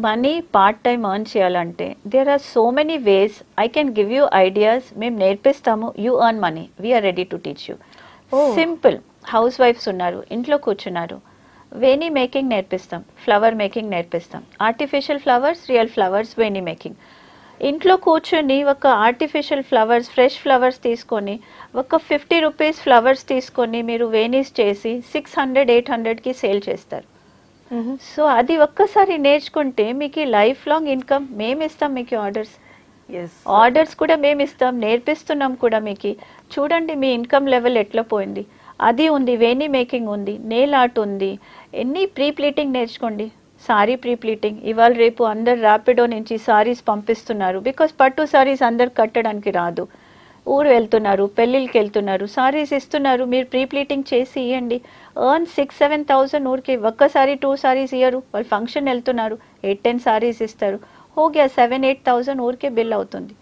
Money part time earn చేయాలంటే there are so many ways. I can give you ideas. మేము నేర్పిస్తాము. You earn money. We are ready to teach you. Simple. House wives ఉన్నారు, ఇంట్లో కూర్చున్నారు, వేణీ making నేర్పిస్తాం, flower making నేర్పిస్తాం. Artificial flowers, real flowers, వేణీ మేకింగ్. ఇంట్లో కూర్చొని ఒక ఆర్టిఫిషియల్ ఫ్లవర్స్, ఫ్రెష్ ఫ్లవర్స్ తీసుకొని ఒక 50 రూపీస్ ఫ్లవర్స్ తీసుకొని మీరు వేణీస్ చేసి 600-800కి సేల్ చేస్తారు. సో అది ఒక్కసారి నేర్చుకుంటే మీకు లైఫ్ లాంగ్ ఇన్కమ్. మేము ఇస్తాం మీకు ఆర్డర్స్ కూడా మేము ఇస్తాం, నేర్పిస్తున్నాం కూడా మీకు. చూడండి మీ ఇన్కమ్ లెవెల్ ఎట్లా పోయింది. అది ఉంది, వేణీ మేకింగ్ ఉంది, నెయిల్ ఆర్ట్ ఉంది, ఎన్ని ప్రీ ప్లీటింగ్ నేర్చుకోండి. సారీ ప్రీ ప్లీటింగ్ ఇవాళ రేపు అందరు ర్యాపిడో నుంచి సారీస్ పంపిస్తున్నారు. బికాస్ పట్టు సారీస్ అందరు కట్టడానికి రాదు. ఊరు వెళ్తున్నారు, పెళ్ళిళ్ళకి వెళ్తున్నారు, సారీస్ ఇస్తున్నారు. మీరు ప్రీ ప్లీటింగ్ చేసి ఇవ్వండి. ఎర్న్ 6-7 thousand ఊరికి. ఒక్కసారి 2 సారీస్ ఇయ్యరు. వాళ్ళు ఫంక్షన్ వెళ్తున్నారు, 8-10 సారీస్ ఇస్తారు. హోగా 7-8 thousand ఊరికే బిల్ అవుతుంది.